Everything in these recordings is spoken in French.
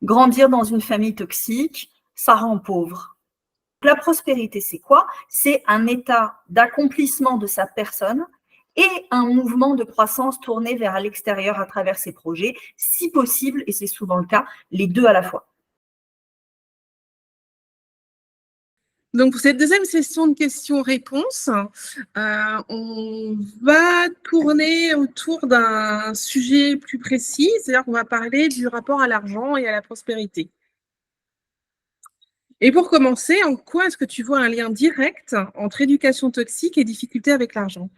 Grandir dans une famille toxique, ça rend pauvre. La prospérité, c'est quoi? C'est un état d'accomplissement de sa personne et un mouvement de croissance tourné vers l'extérieur à travers ses projets, si possible, et c'est souvent le cas, les deux à la fois. Donc, pour cette deuxième session de questions-réponses, on va tourner autour d'un sujet plus précis, c'est-à-dire qu'on va parler du rapport à l'argent et à la prospérité. Et pour commencer, en quoi est-ce que tu vois un lien direct entre éducation toxique et difficulté avec l'argent?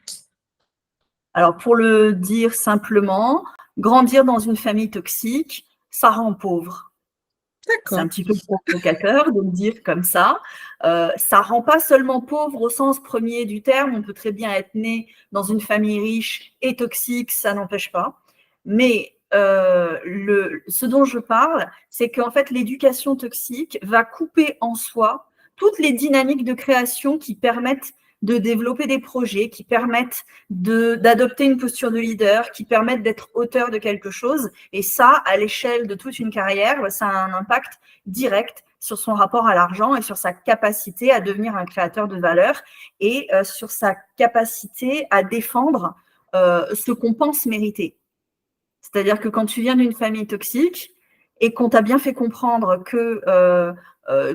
Alors, pour le dire simplement, grandir dans une famille toxique, ça rend pauvre. C'est un D'accord. petit peu provocateur de le dire comme ça. Ça rend pas seulement pauvre au sens premier du terme. On peut très bien être né dans une famille riche et toxique, ça n'empêche pas. Mais ce dont je parle, c'est qu'en fait, l'éducation toxique va couper en soi toutes les dynamiques de création qui permettent de développer des projets, qui permettent d'adopter une posture de leader, qui permettent d'être auteur de quelque chose. Et ça, à l'échelle de toute une carrière, ça a un impact direct sur son rapport à l'argent et sur sa capacité à devenir un créateur de valeur et sur sa capacité à défendre ce qu'on pense mériter. C'est-à-dire que quand tu viens d'une famille toxique et qu'on t'a bien fait comprendre que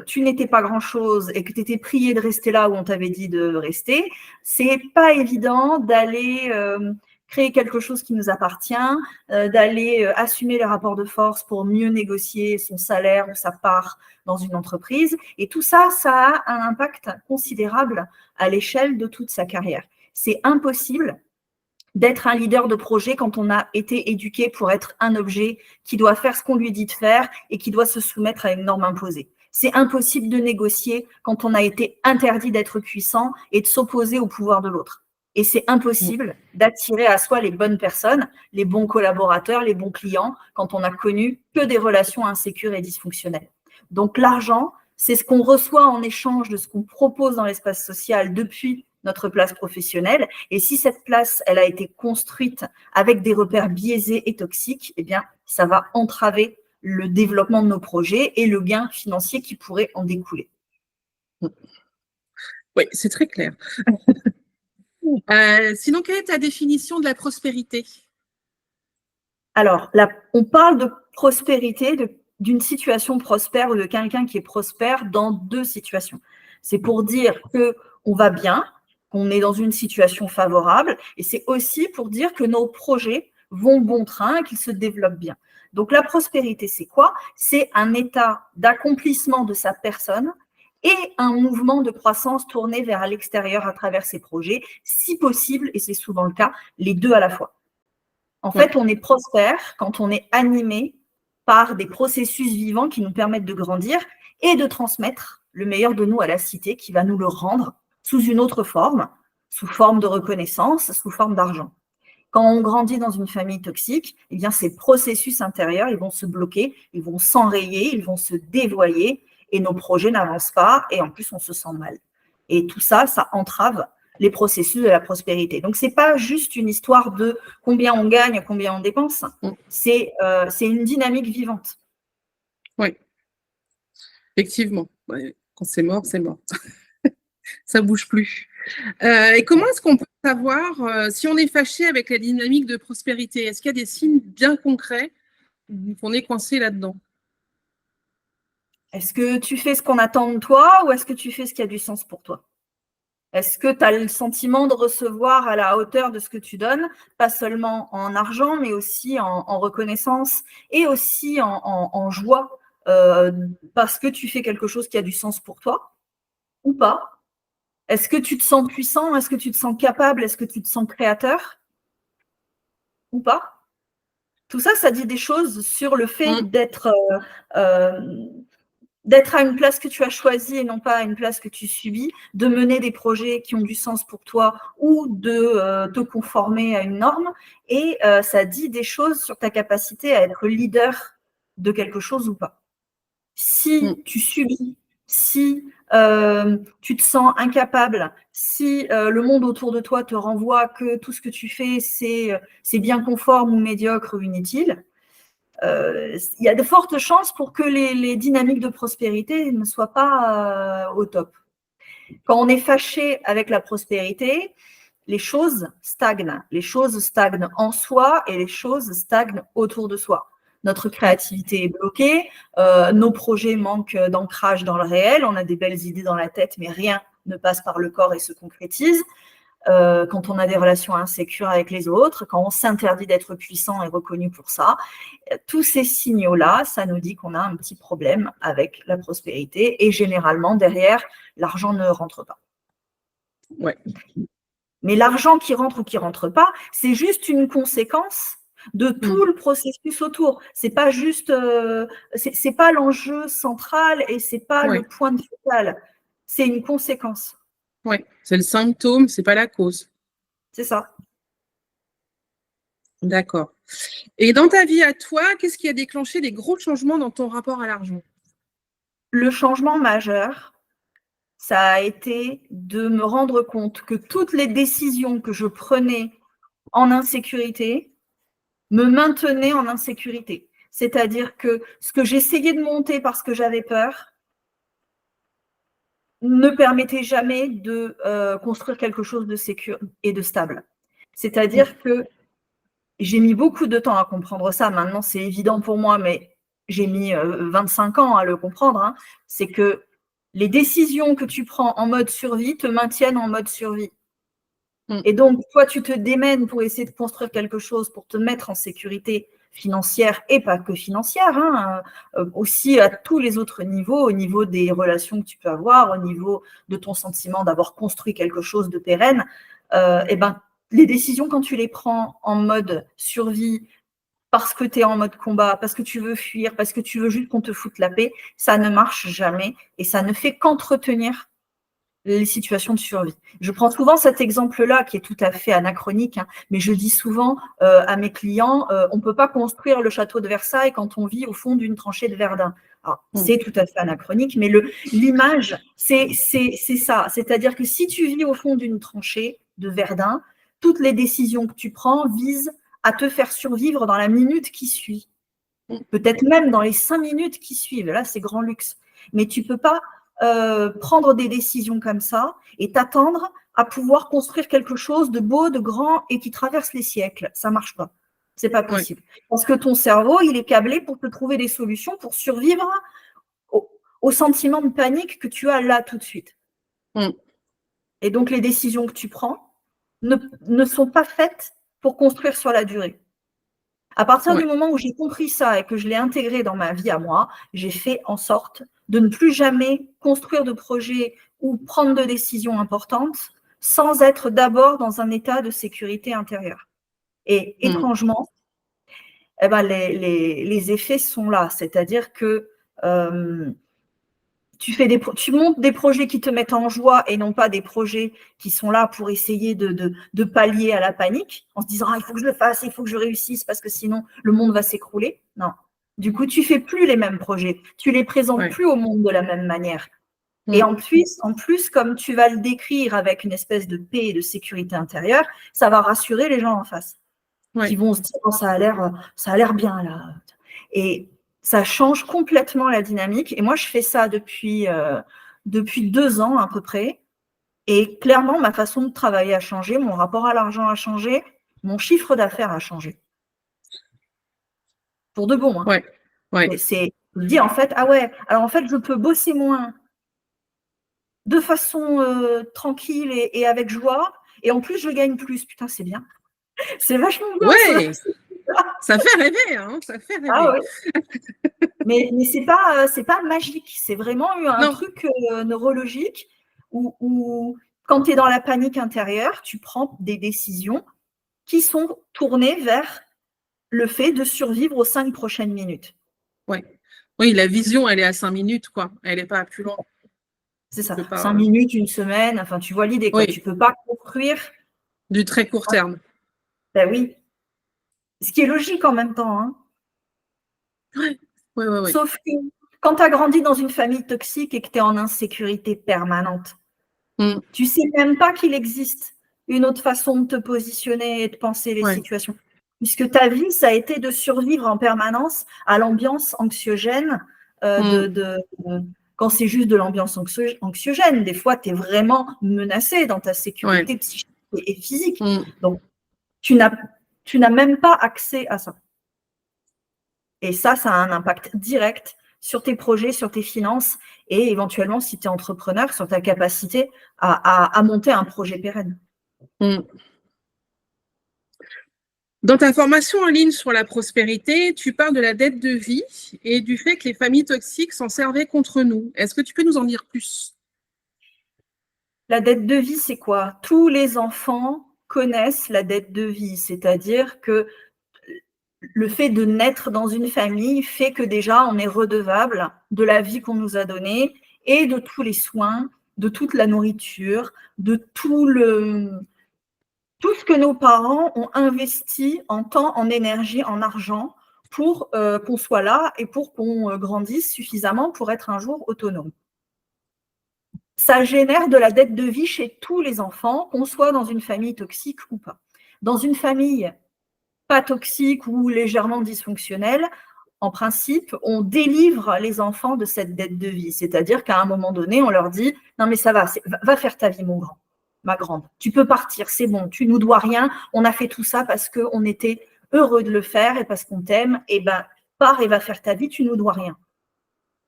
tu n'étais pas grand-chose et que tu étais prié de rester là où on t'avait dit de rester, c'est pas évident d'aller créer quelque chose qui nous appartient, d'aller assumer les rapports de force pour mieux négocier son salaire ou sa part dans une entreprise. Et tout ça, ça a un impact considérable à l'échelle de toute sa carrière. C'est impossible d'être un leader de projet quand on a été éduqué pour être un objet qui doit faire ce qu'on lui dit de faire et qui doit se soumettre à une norme imposée. C'est impossible de négocier quand on a été interdit d'être puissant et de s'opposer au pouvoir de l'autre. Et c'est impossible d'attirer à soi les bonnes personnes, les bons collaborateurs, les bons clients, quand on n'a connu que des relations insécures et dysfonctionnelles. Donc l'argent, c'est ce qu'on reçoit en échange de ce qu'on propose dans l'espace social depuis notre place professionnelle. Et si cette place, elle a été construite avec des repères biaisés et toxiques, eh bien, ça va entraver le développement de nos projets et le gain financier qui pourrait en découler. Oui, c'est très clair. Sinon, quelle est ta définition de la prospérité? Alors, on parle de prospérité, d'une situation prospère ou de quelqu'un qui est prospère dans deux situations. C'est pour dire qu'on va bien, qu'on est dans une situation favorable, et c'est aussi pour dire que nos projets vont bon train et qu'ils se développent bien. Donc la prospérité, c'est quoi? C'est un état d'accomplissement de sa personne et un mouvement de croissance tourné vers l'extérieur à travers ses projets, si possible, et c'est souvent le cas, les deux à la fois. En fait, on est prospère quand on est animé par des processus vivants qui nous permettent de grandir et de transmettre le meilleur de nous à la cité qui va nous le rendre sous une autre forme, sous forme de reconnaissance, sous forme d'argent. Quand on grandit dans une famille toxique, eh bien, ces processus intérieurs, ils vont se bloquer, ils vont s'enrayer, ils vont se dévoyer et nos projets n'avancent pas et en plus, on se sent mal. Et tout ça, ça entrave les processus de la prospérité. Donc, ce n'est pas juste une histoire de combien on gagne, combien on dépense. C'est une dynamique vivante. Oui, effectivement. Ouais. Quand c'est mort, c'est mort. Ça ne bouge plus. Et comment est-ce qu'on peut savoir si on est fâché avec la dynamique de prospérité? Est-ce qu'il y a des signes bien concrets qu'on est coincé là-dedans? Est-ce que tu fais ce qu'on attend de toi ou est-ce que tu fais ce qui a du sens pour toi? Est-ce que tu as le sentiment de recevoir à la hauteur de ce que tu donnes, pas seulement en argent, mais aussi en reconnaissance et aussi en joie parce que tu fais quelque chose qui a du sens pour toi ou pas? Est-ce que tu te sens puissant? Est-ce que tu te sens capable? Est-ce que tu te sens créateur ou pas? Tout ça, ça dit des choses sur le fait d'être à une place que tu as choisie et non pas à une place que tu subis, de mener des projets qui ont du sens pour toi ou de te conformer à une norme. Et ça dit des choses sur ta capacité à être leader de quelque chose ou pas. Si tu subis, si tu te sens incapable, si le monde autour de toi te renvoie que tout ce que tu fais, c'est bien conforme ou médiocre ou inutile, il y a de fortes chances pour que les dynamiques de prospérité ne soient pas au top. Quand on est fâché avec la prospérité, les choses stagnent. Les choses stagnent en soi et les choses stagnent autour de soi. Notre créativité est bloquée, nos projets manquent d'ancrage dans le réel, on a des belles idées dans la tête, mais rien ne passe par le corps et se concrétise. Quand on a des relations insécures avec les autres, quand on s'interdit d'être puissant et reconnu pour ça, tous ces signaux-là, ça nous dit qu'on a un petit problème avec la prospérité et généralement, derrière, l'argent ne rentre pas. Ouais. Mais l'argent qui rentre ou qui rentre pas, c'est juste une conséquence de tout le processus autour. C'est pas juste, c'est pas l'enjeu central et c'est pas le point de focal. C'est une conséquence. Oui, c'est le symptôme, c'est pas la cause. C'est ça. D'accord. Et dans ta vie à toi, qu'est-ce qui a déclenché des gros changements dans ton rapport à l'argent? Le changement majeur, ça a été de me rendre compte que toutes les décisions que je prenais en insécurité me maintenaient en insécurité. C'est-à-dire que ce que j'essayais de monter parce que j'avais peur ne permettait jamais de construire quelque chose de sécure et de stable. C'est-à-dire que j'ai mis beaucoup de temps à comprendre ça. Maintenant, c'est évident pour moi, mais j'ai mis 25 ans à le comprendre. Hein. C'est que les décisions que tu prends en mode survie te maintiennent en mode survie. Et donc, toi, tu te démènes pour essayer de construire quelque chose, pour te mettre en sécurité financière et pas que financière, hein, aussi à tous les autres niveaux, au niveau des relations que tu peux avoir, au niveau de ton sentiment d'avoir construit quelque chose de pérenne, et ben, les décisions, quand tu les prends en mode survie, parce que tu es en mode combat, parce que tu veux fuir, parce que tu veux juste qu'on te foute la paix, ça ne marche jamais et ça ne fait qu'entretenir les situations de survie. Je prends souvent cet exemple-là qui est tout à fait anachronique, hein, mais je dis souvent à mes clients, on ne peut pas construire le château de Versailles quand on vit au fond d'une tranchée de Verdun. Alors, c'est tout à fait anachronique, mais l'image, c'est ça. C'est-à-dire que si tu vis au fond d'une tranchée de Verdun, toutes les décisions que tu prends visent à te faire survivre dans la minute qui suit. Peut-être même dans les 5 minutes qui suivent. Là, c'est grand luxe. Mais tu ne peux pas prendre des décisions comme ça et t'attendre à pouvoir construire quelque chose de beau, de grand et qui traverse les siècles. Ça ne marche pas. C'est pas possible. Parce que ton cerveau, il est câblé pour te trouver des solutions pour survivre au sentiment de panique que tu as là tout de suite. Et donc, les décisions que tu prends ne sont pas faites pour construire sur la durée. À partir du moment où j'ai compris ça et que je l'ai intégré dans ma vie à moi, j'ai fait en sorte de ne plus jamais construire de projets ou prendre de décisions importantes sans être d'abord dans un état de sécurité intérieure. Et étrangement, eh ben, les effets sont là. C'est-à-dire que tu montes des projets qui te mettent en joie et non pas des projets qui sont là pour essayer de pallier à la panique en se disant « il faut que je le fasse, il faut que je réussisse parce que sinon le monde va s'écrouler ». Non. Du coup, tu ne fais plus les mêmes projets. Tu ne les présentes plus au monde de la même manière. Et en plus, comme tu vas le décrire avec une espèce de paix et de sécurité intérieure, ça va rassurer les gens en face qui vont se dire oh, ça a l'air bien là. Et ça change complètement la dynamique. Et moi, je fais ça depuis 2 ans à peu près. Et clairement, ma façon de travailler a changé, mon rapport à l'argent a changé, mon chiffre d'affaires a changé. Pour de bon. Hein. C'est dire en fait, ah ouais, alors en fait, je peux bosser moins de façon tranquille et avec joie. Et en plus, je gagne plus. Putain, c'est bien. C'est vachement bien. Ouais. Ça fait rêver, hein, ça fait rêver. Ah, ouais. mais c'est pas magique, c'est vraiment un truc neurologique où quand tu es dans la panique intérieure, tu prends des décisions qui sont tournées vers le fait de survivre aux 5 prochaines minutes. Oui, la vision, elle est à 5 minutes, quoi. Elle n'est pas à plus loin. C'est ça, 5 minutes, une semaine, enfin, tu vois l'idée, quoi. Tu ne peux pas construire… Du très court terme. Ben oui. Ce qui est logique en même temps. Hein. Oui. Sauf que quand tu as grandi dans une famille toxique et que tu es en insécurité permanente, tu ne sais même pas qu'il existe une autre façon de te positionner et de penser les situations. puisque ta vie, ça a été de survivre en permanence à l'ambiance anxiogène quand c'est juste de l'ambiance anxiogène. Des fois, tu es vraiment menacé dans ta sécurité psychique et physique. Donc, tu n'as même pas accès à ça. Et ça a un impact direct sur tes projets, sur tes finances et éventuellement, si tu es entrepreneur, sur ta capacité à monter un projet pérenne. Dans ta formation en ligne sur la prospérité, tu parles de la dette de vie et du fait que les familles toxiques s'en servaient contre nous. Est-ce que tu peux nous en dire plus? La dette de vie, c'est quoi? Tous les enfants connaissent la dette de vie, c'est-à-dire que le fait de naître dans une famille fait que déjà on est redevable de la vie qu'on nous a donnée et de tous les soins, de toute la nourriture, de tout ce que nos parents ont investi en temps, en énergie, en argent pour qu'on soit là et pour qu'on grandisse suffisamment pour être un jour autonome. Ça génère de la dette de vie chez tous les enfants, qu'on soit dans une famille toxique ou pas. Dans une famille pas toxique ou légèrement dysfonctionnelle, en principe, on délivre les enfants de cette dette de vie. C'est-à-dire qu'à un moment donné, on leur dit « Non mais ça va faire ta vie mon grand, ma grande. Tu peux partir, c'est bon, tu nous dois rien. On a fait tout ça parce qu'on était heureux de le faire et parce qu'on t'aime. Et ben, pars et va faire ta vie, tu nous dois rien. »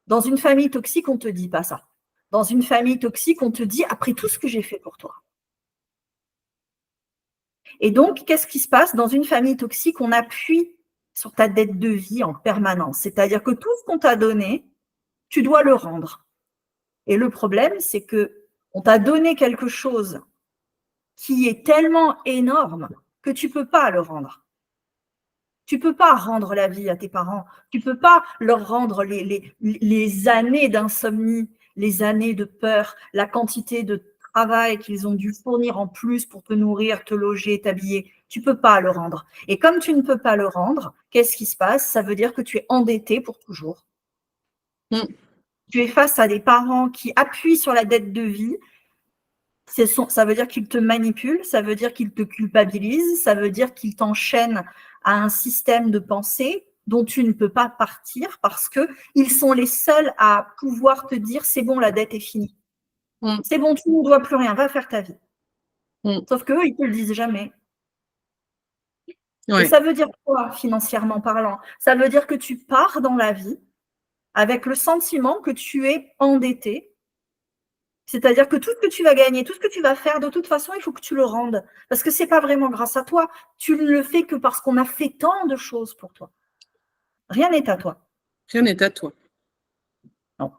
Dans une famille toxique, on ne te dit pas ça. Dans une famille toxique, on te dit « Après tout ce que j'ai fait pour toi. » Et donc, qu'est-ce qui se passe? Dans une famille toxique, on appuie sur ta dette de vie en permanence. C'est-à-dire que tout ce qu'on t'a donné, tu dois le rendre. Et le problème, c'est qu'on t'a donné quelque chose qui est tellement énorme que tu ne peux pas le rendre. Tu ne peux pas rendre la vie à tes parents. Tu ne peux pas leur rendre les années d'insomnie, les années de peur, la quantité de travail qu'ils ont dû fournir en plus pour te nourrir, te loger, t'habiller. Tu ne peux pas le rendre. Et comme tu ne peux pas le rendre, qu'est-ce qui se passe? Ça veut dire que tu es endetté pour toujours. Tu es face à des parents qui appuient sur la dette de vie. Ça veut dire qu'ils te manipulent, ça veut dire qu'ils te culpabilisent, ça veut dire qu'ils t'enchaînent à un système de pensée dont tu ne peux pas partir parce qu'ils sont les seuls à pouvoir te dire « c'est bon, la dette est finie. C'est bon, tu ne dois plus rien, va faire ta vie. » Sauf qu'eux, ils ne te le disent jamais. Et ça veut dire quoi, financièrement parlant? Ça veut dire que tu pars dans la vie avec le sentiment que tu es endetté. C'est-à-dire que tout ce que tu vas gagner, tout ce que tu vas faire, de toute façon, il faut que tu le rendes. Parce que ce n'est pas vraiment grâce à toi. Tu ne le fais que parce qu'on a fait tant de choses pour toi. Rien n'est à toi. Rien n'est à toi. Non.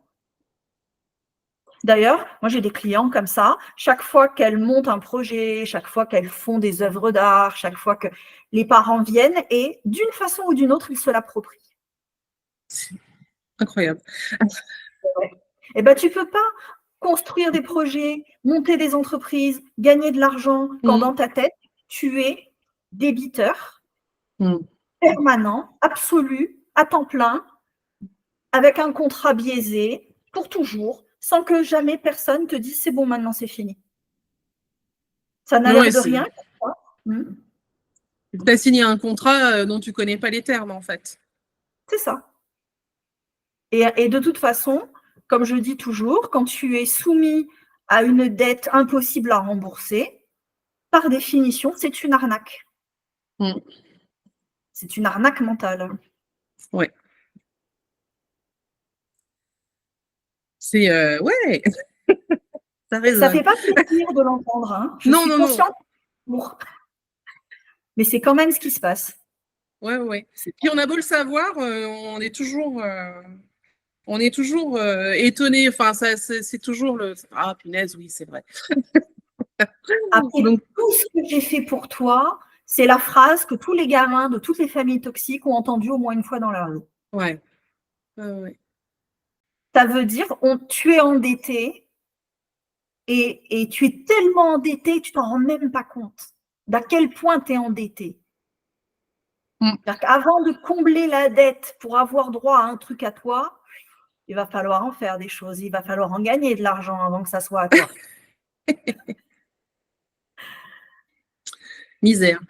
D'ailleurs, moi, j'ai des clients comme ça. Chaque fois qu'elles montent un projet, chaque fois qu'elles font des œuvres d'art, chaque fois que les parents viennent et d'une façon ou d'une autre, ils se l'approprient. C'est incroyable. Eh bien, tu ne peux pas construire des projets, monter des entreprises, gagner de l'argent, quand dans ta tête, tu es débiteur, permanent, absolu, à temps plein, avec un contrat biaisé, pour toujours, sans que jamais personne te dise « c'est bon, maintenant c'est fini ». Ça n'a l'air de rien. Tu as signé un contrat dont tu ne connais pas les termes, en fait. C'est ça. Et de toute façon, comme je dis toujours, quand tu es soumis à une dette impossible à rembourser, par définition, c'est une arnaque. C'est une arnaque mentale. Oui. C'est ouais. Ça ne fait pas plaisir de l'entendre. Hein. Je suis consciente. Mais c'est quand même ce qui se passe. Ouais. Puis on a beau le savoir, on est toujours étonné. Enfin, c'est toujours le ah punaise, oui, c'est vrai. Après, donc, tout ce que j'ai fait pour toi, c'est la phrase que tous les gamins de toutes les familles toxiques ont entendue au moins une fois dans leur vie. Ouais. Ça veut dire tu es endetté et tu es tellement endetté, tu t'en rends même pas compte d'à quel point tu es endetté. Avant de combler la dette pour avoir droit à un truc à toi, il va falloir en faire des choses, il va falloir en gagner de l'argent avant que ça soit à toi. Misère.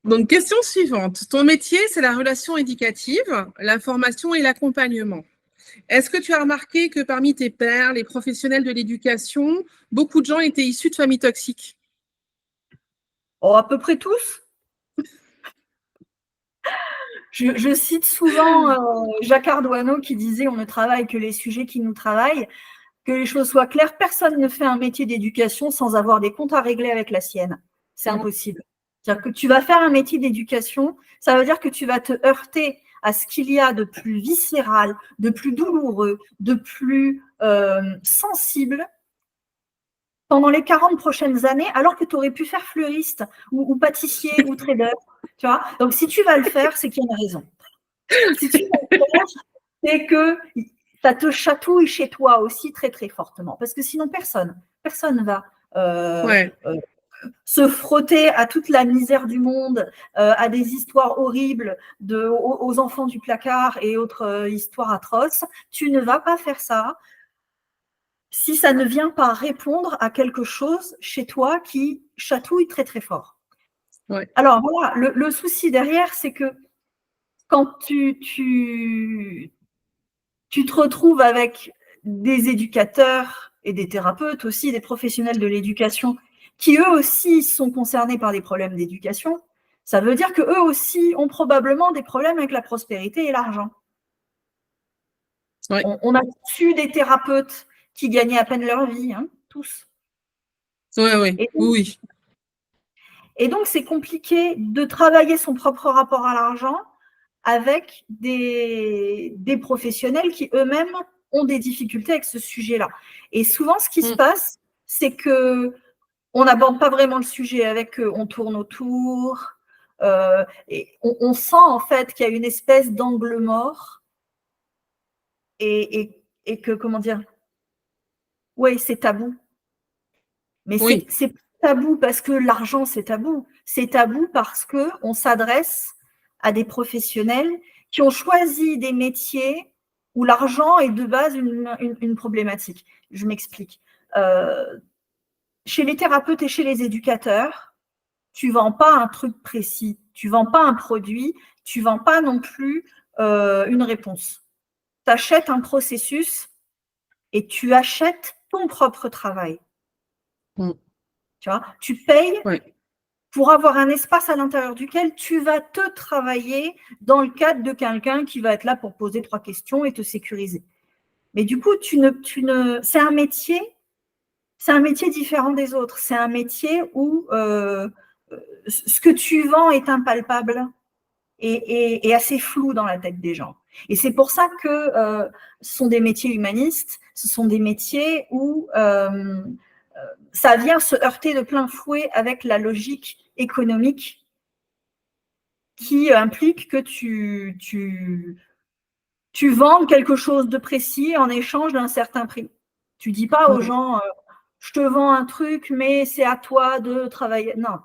Donc, question suivante. Ton métier, c'est la relation éducative, la formation et l'accompagnement. Est-ce que tu as remarqué que parmi tes pairs, les professionnels de l'éducation, beaucoup de gens étaient issus de familles toxiques? Oh, à peu près tous. Je cite souvent Jacques Ardoineau qui disait « On ne travaille que les sujets qui nous travaillent ». Que les choses soient claires, personne ne fait un métier d'éducation sans avoir des comptes à régler avec la sienne. C'est impossible. C'est-à-dire que tu vas faire un métier d'éducation, ça veut dire que tu vas te heurter à ce qu'il y a de plus viscéral, de plus douloureux, de plus sensible pendant les 40 prochaines années, alors que tu aurais pu faire fleuriste ou pâtissier ou trader. Tu vois. Donc, si tu vas le faire, c'est qu'il y a une raison. Si tu vas le faire, c'est que ça te chatouille chez toi aussi très, très fortement. Parce que sinon, personne va se frotter à toute la misère du monde, à des histoires horribles aux enfants du placard et autres histoires atroces. Tu ne vas pas faire ça si ça ne vient pas répondre à quelque chose chez toi qui chatouille très, très fort. Ouais. Alors, voilà, le souci derrière, c'est que quand tu te retrouves avec des éducateurs et des thérapeutes aussi, des professionnels de l'éducation, qui eux aussi sont concernés par des problèmes d'éducation, ça veut dire qu'eux aussi ont probablement des problèmes avec la prospérité et l'argent. Ouais. On a su des thérapeutes qui gagnaient à peine leur vie, hein, tous. Oui. Et donc, c'est compliqué de travailler son propre rapport à l'argent avec des professionnels qui eux-mêmes ont des difficultés avec ce sujet-là. Et souvent, ce qui se passe, c'est qu'on n'aborde pas vraiment le sujet avec eux, on tourne autour, et on sent en fait qu'il y a une espèce d'angle mort et que, comment dire, oui, c'est tabou. Mais c'est tabou parce que l'argent, c'est tabou. C'est tabou parce qu'on s'adresse à des professionnels qui ont choisi des métiers où l'argent est de base une problématique. Je m'explique. Chez les thérapeutes et chez les éducateurs, tu ne vends pas un truc précis, tu ne vends pas un produit, tu ne vends pas non plus une réponse. Tu achètes un processus et tu achètes ton propre travail. Tu vois, tu payes pour avoir un espace à l'intérieur duquel tu vas te travailler dans le cadre de quelqu'un qui va être là pour poser 3 questions et te sécuriser. Mais du coup, c'est un métier différent des autres. C'est un métier où ce que tu vends est impalpable et assez flou dans la tête des gens. Et c'est pour ça que ce sont des métiers humanistes, ce sont des métiers où ça vient se heurter de plein fouet avec la logique économique qui implique que tu vends quelque chose de précis en échange d'un certain prix. Tu ne dis pas aux gens je te vends un truc, mais c'est à toi de travailler. Non.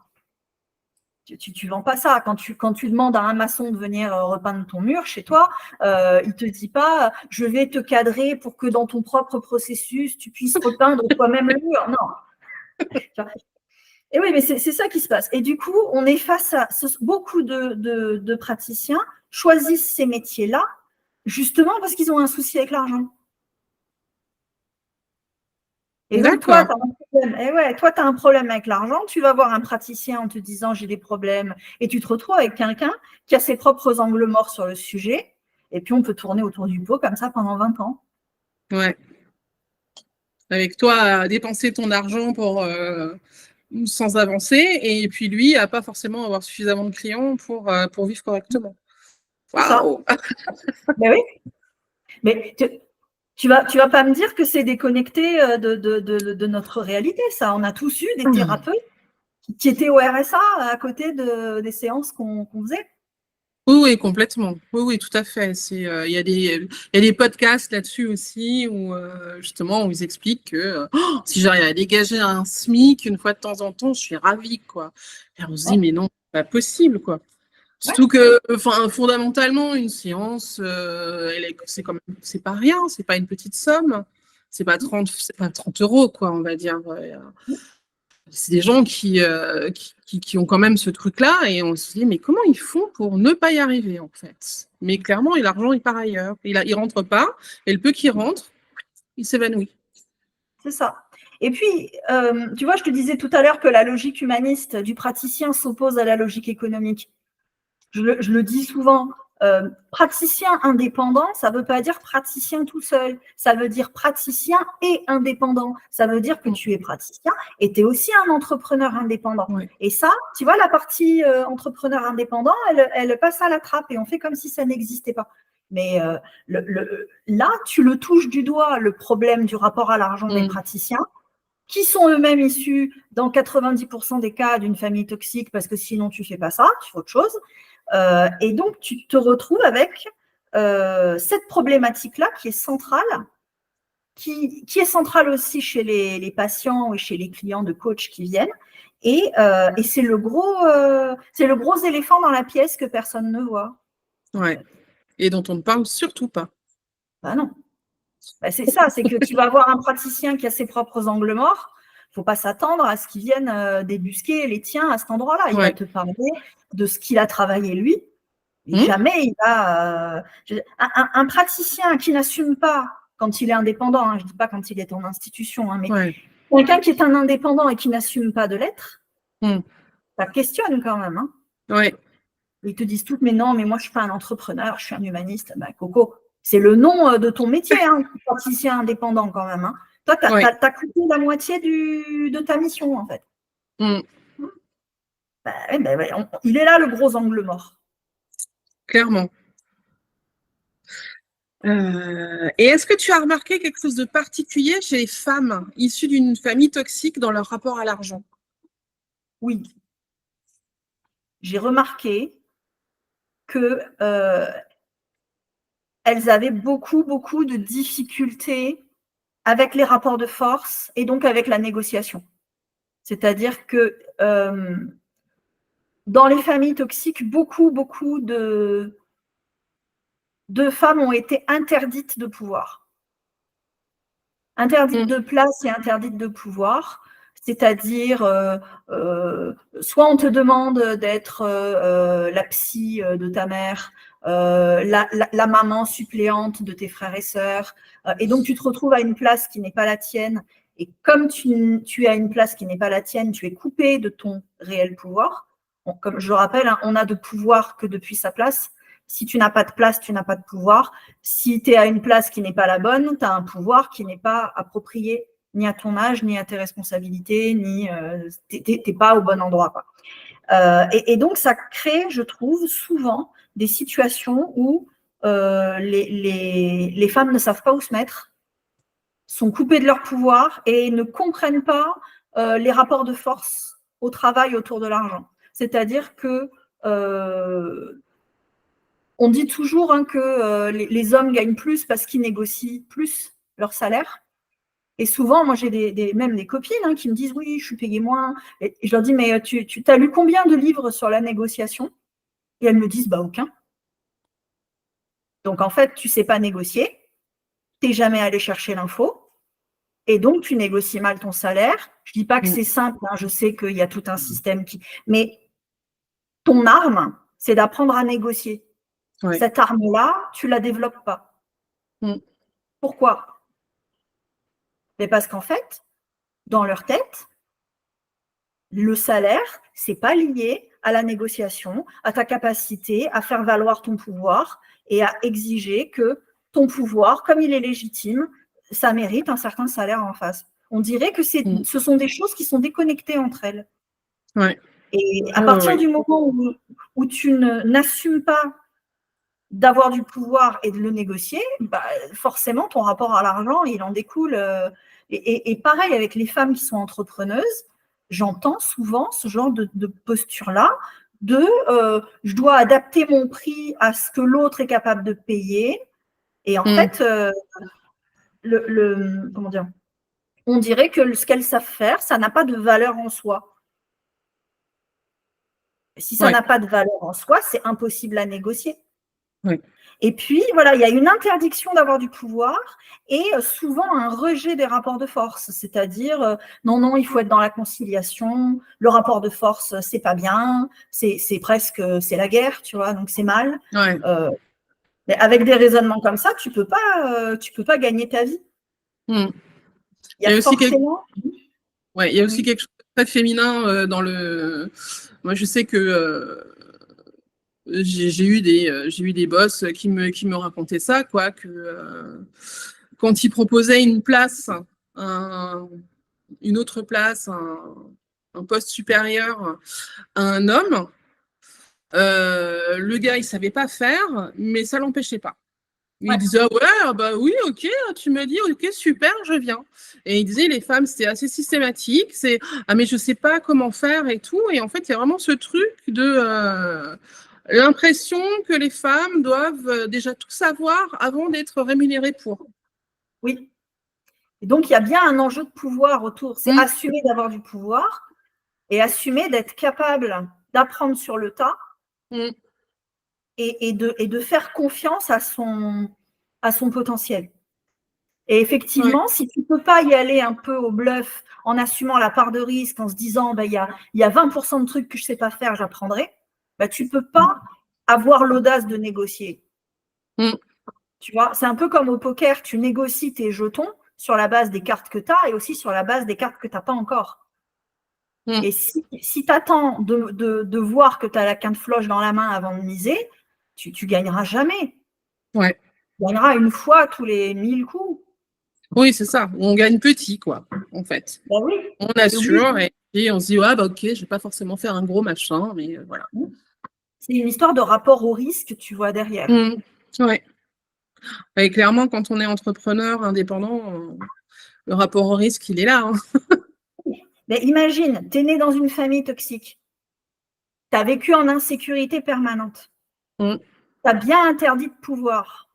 Tu ne vends pas ça. Quand tu demandes à un maçon de venir repeindre ton mur chez toi, il ne te dit pas « je vais te cadrer pour que dans ton propre processus, tu puisses repeindre toi-même le mur ». Non. Et oui, mais c'est ça qui se passe. Et du coup, on est face à beaucoup de praticiens choisissent ces métiers-là justement parce qu'ils ont un souci avec l'argent. Et donc, toi, tu as un problème. Toi, tu as un problème avec l'argent, tu vas voir un praticien en te disant j'ai des problèmes, et tu te retrouves avec quelqu'un qui a ses propres angles morts sur le sujet, et puis on peut tourner autour du pot comme ça pendant 20 ans. Ouais. Avec toi à dépenser ton argent sans avancer, et puis lui à pas forcément avoir suffisamment de clients pour vivre correctement. Waouh. Mais oui. Mais tu vas pas me dire que c'est déconnecté de notre réalité, ça. On a tous eu des thérapeutes qui étaient au RSA à côté des séances qu'on faisait. Oui, complètement. Oui, tout à fait. Il y a des podcasts là-dessus aussi où justement où ils expliquent que si j'arrive à dégager un SMIC une fois de temps en temps, je suis ravie, quoi. Et on se dit mais non, c'est pas possible, quoi. Surtout que, fondamentalement, une séance, c'est pas rien, c'est pas une petite somme, c'est pas 30 €, quoi, on va dire. c'est des gens qui ont quand même ce truc-là et on se dit, mais comment ils font pour ne pas y arriver, en fait? Mais clairement, l'argent, il part ailleurs. Il rentre pas, et le peu qui rentre, il s'évanouit. C'est ça. Et puis, tu vois, je te disais tout à l'heure que la logique humaniste du praticien s'oppose à la logique économique. Je le dis souvent, praticien indépendant, ça ne veut pas dire praticien tout seul, ça veut dire praticien et indépendant. Ça veut dire que tu es praticien et tu es aussi un entrepreneur indépendant. Oui. Et ça, tu vois, la partie entrepreneur indépendant, elle passe à la trappe et on fait comme si ça n'existait pas. Mais là, tu le touches du doigt, le problème du rapport à l'argent des praticiens, qui sont eux-mêmes issus, dans 90% des cas, d'une famille toxique, parce que sinon tu ne fais pas ça, tu fais autre chose. Et donc, tu te retrouves avec cette problématique-là qui est centrale, qui est centrale aussi chez les patients et chez les clients de coach qui viennent. Et c'est le gros éléphant dans la pièce que personne ne voit. Ouais. Et dont on ne parle surtout pas. Ben non. Ben c'est ça, c'est que tu vas avoir un praticien qui a ses propres angles morts. Il ne faut pas s'attendre à ce qu'il vienne débusquer les tiens à cet endroit-là. Il va te parler de ce qu'il a travaillé lui. Et jamais il va… un praticien qui n'assume pas quand il est indépendant, hein, je ne dis pas quand il est en institution, hein, mais quelqu'un qui est un indépendant et qui n'assume pas de l'être, ça questionne quand même. Hein. Ouais. Ils te disent toutes, mais non, mais moi je ne suis pas un entrepreneur, je suis un humaniste. Ben, Coco, c'est le nom de ton métier, hein, praticien indépendant quand même. Hein. Toi, tu as coupé la moitié de ta mission, en fait. Il est là le gros angle mort. Clairement. Et est-ce que tu as remarqué quelque chose de particulier chez les femmes issues d'une famille toxique dans leur rapport à l'argent? Oui. J'ai remarqué que elles avaient beaucoup de difficultés avec les rapports de force et donc avec la négociation. C'est-à-dire que dans les familles toxiques, beaucoup de femmes ont été interdites de pouvoir. Interdites de place et interdites de pouvoir. C'est-à-dire, soit on te demande d'être la psy de ta mère, la maman suppléante de tes frères et sœurs, et donc tu te retrouves à une place qui n'est pas la tienne, et comme tu es à une place qui n'est pas la tienne, tu es coupé de ton réel pouvoir. Bon, comme je le rappelle, hein, on n'a de pouvoir que depuis sa place. Si tu n'as pas de place, tu n'as pas de pouvoir. Si tu es à une place qui n'est pas la bonne, tu as un pouvoir qui n'est pas approprié ni à ton âge, ni à tes responsabilités, ni tu n'es pas au bon endroit. Quoi. Et donc, ça crée, je trouve, souvent des situations où les femmes ne savent pas où se mettre, sont coupées de leur pouvoir et ne comprennent pas les rapports de force au travail autour de l'argent. C'est-à-dire que on dit toujours hein, que les hommes gagnent plus parce qu'ils négocient plus leur salaire. Et souvent, moi, j'ai même des copines hein, qui me disent « Oui, je suis payée moins. » Et je leur dis « Mais tu as lu combien de livres sur la négociation ?» Et elles me disent « Bah, aucun. » Donc, en fait, tu ne sais pas négocier. Tu n'es jamais allé chercher l'info. Et donc, tu négocies mal ton salaire. Je ne dis pas que c'est simple. Hein, je sais qu'il y a tout un système qui… Mais ton arme, c'est d'apprendre à négocier. Ouais. Cette arme-là, tu ne la développes pas. Pourquoi? Mais parce qu'en fait, dans leur tête, le salaire, ce n'est pas lié à la négociation, à ta capacité à faire valoir ton pouvoir et à exiger que ton pouvoir, comme il est légitime, ça mérite un certain salaire en face. On dirait que ce sont des choses qui sont déconnectées entre elles. Ouais. Et à partir du moment où tu n'assumes pas d'avoir du pouvoir et de le négocier, bah, forcément, ton rapport à l'argent, il en découle. Et pareil, avec les femmes qui sont entrepreneuses, j'entends souvent ce genre de posture-là, je dois adapter mon prix à ce que l'autre est capable de payer. Et en fait, comment dire, on dirait que ce qu'elles savent faire, ça n'a pas de valeur en soi. Si ça n'a pas de valeur en soi, c'est impossible à négocier. Oui. Et puis, voilà, il y a une interdiction d'avoir du pouvoir et souvent un rejet des rapports de force, c'est-à-dire non, il faut être dans la conciliation, le rapport de force, c'est pas bien, c'est presque, c'est la guerre, tu vois, donc c'est mal. Ouais. Mais avec des raisonnements comme ça, tu peux pas gagner ta vie. Mm. Il y a aussi forcément… il y a aussi quelque chose de très féminin dans le… Moi, je sais que j'ai eu des boss qui me racontaient ça, quoi, que quand ils proposaient une place, une autre place, un poste supérieur à un homme, le gars, il savait pas faire, mais ça l'empêchait pas. Il disait, ah ouais, bah oui, ok, tu me dis, ok, super, je viens. Et il disait, les femmes, c'était assez systématique, c'est, ah mais je sais pas comment faire et tout. Et en fait, il y a vraiment ce truc de l'impression que les femmes doivent déjà tout savoir avant d'être rémunérées pour. Oui. Et donc, il y a bien un enjeu de pouvoir autour. C'est assumer d'avoir du pouvoir et assumer d'être capable d'apprendre sur le tas et de faire confiance à son potentiel. Et effectivement, si tu ne peux pas y aller un peu au bluff en assumant la part de risque, en se disant il y a 20% de trucs que je ne sais pas faire, j'apprendrai, tu ne peux pas avoir l'audace de négocier. Tu vois, c'est un peu comme au poker, tu négocies tes jetons sur la base des cartes que tu as et aussi sur la base des cartes que tu n'as pas encore. Et si tu attends de voir que tu as la quinte floche dans la main avant de miser, tu ne gagneras jamais. Ouais. Tu gagneras une fois tous les 1000 coups. Oui, c'est ça. On gagne petit, quoi, en fait. Ben oui. On assure et on se dit, ouais, bah ok, je ne vais pas forcément faire un gros machin, mais voilà. C'est une histoire de rapport au risque, tu vois, derrière. Ouais. Et clairement, quand on est entrepreneur, indépendant, le rapport au risque, il est là. Mais imagine, tu es né dans une famille toxique. Tu as vécu en insécurité permanente. Tu as bien interdit de pouvoir.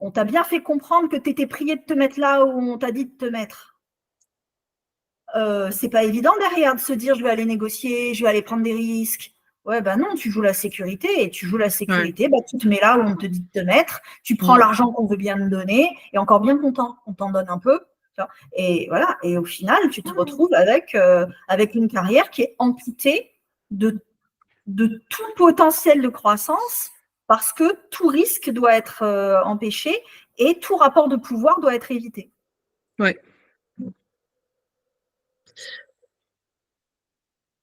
On t'a bien fait comprendre que tu étais prié de te mettre là où on t'a dit de te mettre. C'est pas évident derrière de se dire je vais aller négocier, je vais aller prendre des risques. Ouais, ben non, tu joues la sécurité et tu joues la sécurité, tu te mets là où on te dit de te mettre, tu prends l'argent qu'on veut bien te donner et encore bien content, on t'en donne un peu. Et voilà, et au final, tu te retrouves avec une carrière qui est amputée de tout potentiel de croissance parce que tout risque doit être empêché et tout rapport de pouvoir doit être évité. Ouais.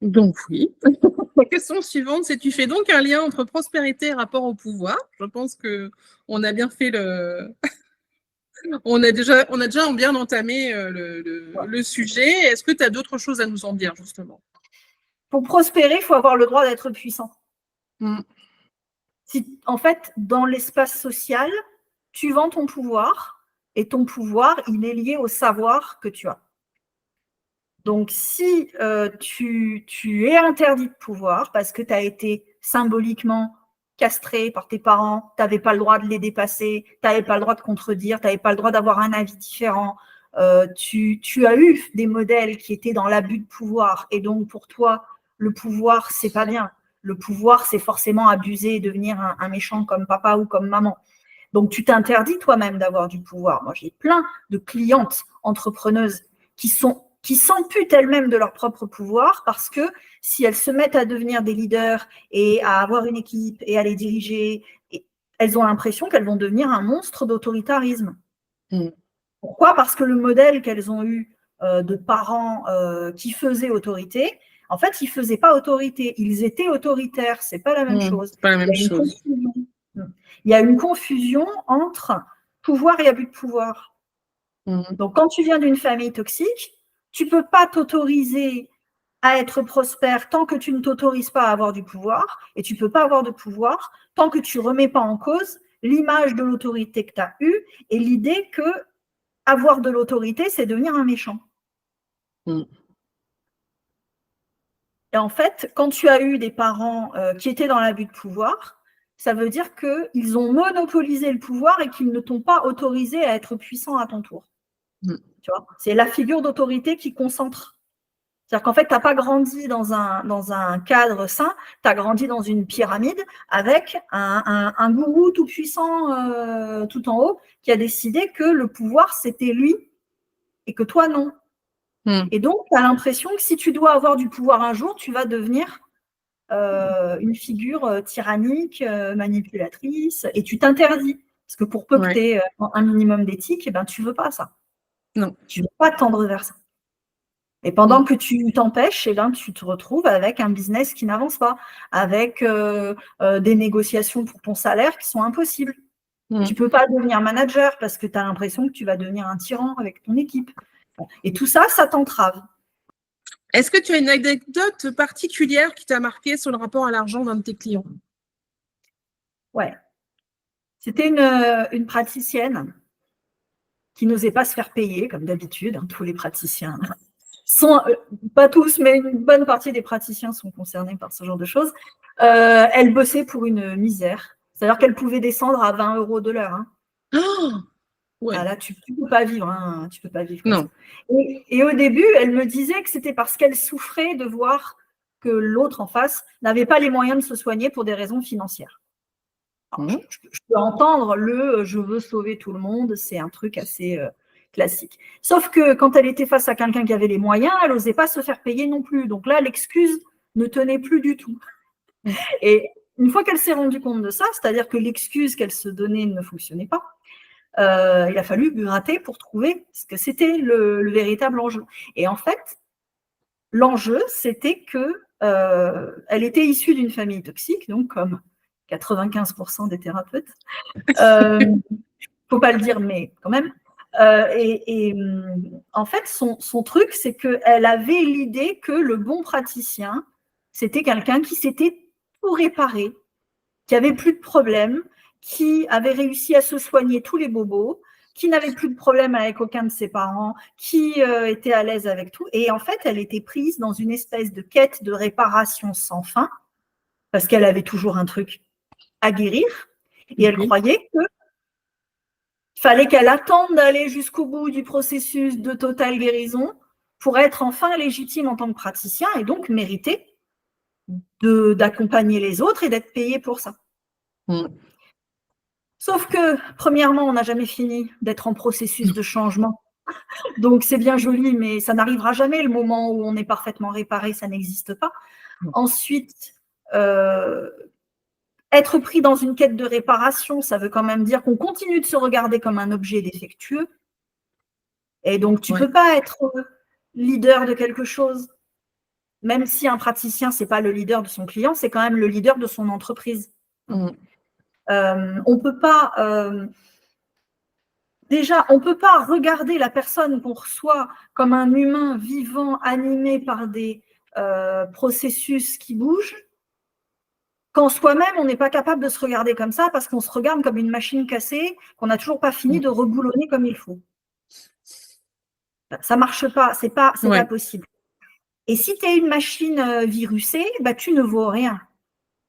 Donc oui. La question suivante, c'est tu fais donc un lien entre prospérité et rapport au pouvoir. Je pense qu'on a bien fait le… on a déjà bien entamé le sujet. Est-ce que tu as d'autres choses à nous en dire, justement? Pour prospérer, il faut avoir le droit d'être puissant. En fait, dans l'espace social, tu vends ton pouvoir et ton pouvoir, il est lié au savoir que tu as. Donc, si tu es interdit de pouvoir parce que tu as été symboliquement castré par tes parents, tu n'avais pas le droit de les dépasser, tu n'avais pas le droit de contredire, tu n'avais pas le droit d'avoir un avis différent, tu as eu des modèles qui étaient dans l'abus de pouvoir et donc pour toi, le pouvoir, c'est pas bien. Le pouvoir, c'est forcément abuser et devenir un méchant comme papa ou comme maman. Donc, tu t'interdis toi-même d'avoir du pouvoir. Moi, j'ai plein de clientes entrepreneuses qui s'amputent elles-mêmes de leur propre pouvoir parce que si elles se mettent à devenir des leaders et à avoir une équipe et à les diriger, elles ont l'impression qu'elles vont devenir un monstre d'autoritarisme. Pourquoi? Parce que le modèle qu'elles ont eu de parents qui faisaient autorité, en fait, ils ne faisaient pas autorité, ils étaient autoritaires. Ce n'est pas la même chose. C'est pas la même chose. Il y a une confusion entre pouvoir et abus de pouvoir. Donc, quand tu viens d'une famille toxique, tu ne peux pas t'autoriser à être prospère tant que tu ne t'autorises pas à avoir du pouvoir et tu ne peux pas avoir de pouvoir tant que tu ne remets pas en cause l'image de l'autorité que tu as eue et l'idée que avoir de l'autorité, c'est devenir un méchant. Et en fait, quand tu as eu des parents qui étaient dans l'abus de pouvoir, ça veut dire qu'ils ont monopolisé le pouvoir et qu'ils ne t'ont pas autorisé à être puissant à ton tour. Tu vois, c'est la figure d'autorité qui concentre C'est-à-dire qu'en fait, tu n'as pas grandi dans un cadre sain, tu as grandi dans une pyramide avec un gourou tout puissant tout en haut qui a décidé que le pouvoir, c'était lui et que toi, non. Et donc, tu as l'impression que si tu dois avoir du pouvoir un jour, tu vas devenir une figure tyrannique, manipulatrice, et tu t'interdis. Parce que pour peu que tu aies un minimum d'éthique, eh ben, tu ne veux pas ça. Non. Tu ne veux pas tendre vers ça. Et pendant que tu t'empêches, eh ben, tu te retrouves avec un business qui n'avance pas, avec des négociations pour ton salaire qui sont impossibles. Tu ne peux pas devenir manager parce que tu as l'impression que tu vas devenir un tyran avec ton équipe. Et tout ça, ça t'entrave. Est-ce que tu as une anecdote particulière qui t'a marqué sur le rapport à l'argent d'un de tes clients? Ouais. C'était une praticienne qui n'osait pas se faire payer, comme d'habitude. Hein, tous les praticiens sont, pas tous, mais une bonne partie des praticiens sont concernés par ce genre de choses. Elle bossait pour une misère. C'est-à-dire qu'elle pouvait descendre à 20 € de l'heure. Hein. Oh ouais. Ah là, tu ne peux pas vivre. Hein, tu peux pas vivre comme non. ça. Et au début, elle me disait que c'était parce qu'elle souffrait de voir que l'autre en face n'avait pas les moyens de se soigner pour des raisons financières. Alors, je peux entendre je veux sauver tout le monde, c'est un truc assez classique. Sauf que quand elle était face à quelqu'un qui avait les moyens, elle n'osait pas se faire payer non plus. Donc là, l'excuse ne tenait plus du tout. Et une fois qu'elle s'est rendue compte de ça, c'est-à-dire que l'excuse qu'elle se donnait ne fonctionnait pas, il a fallu gratter pour trouver ce que c'était le véritable enjeu. Et en fait, l'enjeu, c'était que elle était issue d'une famille toxique, donc comme 95% des thérapeutes. Faut pas le dire, mais quand même. En fait, son truc, c'est qu'elle avait l'idée que le bon praticien, c'était quelqu'un qui s'était tout réparé, qui avait plus de problèmes, qui avait réussi à se soigner tous les bobos, qui n'avait plus de problème avec aucun de ses parents, qui était à l'aise avec tout. Et en fait, elle était prise dans une espèce de quête de réparation sans fin, parce qu'elle avait toujours un truc à guérir, et elle croyait que il fallait qu'elle attende d'aller jusqu'au bout du processus de totale guérison pour être enfin légitime en tant que praticien et donc mériter d'accompagner les autres et d'être payée pour ça. Sauf que, premièrement, on n'a jamais fini d'être en processus de changement. Donc, c'est bien joli, mais ça n'arrivera jamais. Le moment où on est parfaitement réparé, ça n'existe pas. Ensuite, être pris dans une quête de réparation, ça veut quand même dire qu'on continue de se regarder comme un objet défectueux. Et donc, tu ne peux pas être leader de quelque chose. Même si un praticien, ce n'est pas le leader de son client, c'est quand même le leader de son entreprise. On ne peut pas... déjà, on ne peut pas regarder la personne qu'on reçoit comme un humain vivant, animé par des processus qui bougent, quand soi-même, on n'est pas capable de se regarder comme ça parce qu'on se regarde comme une machine cassée qu'on n'a toujours pas fini de reboulonner comme il faut. Ça ne marche pas, c'est pas possible. Et si tu es une machine virusée, bah, tu ne vaux rien.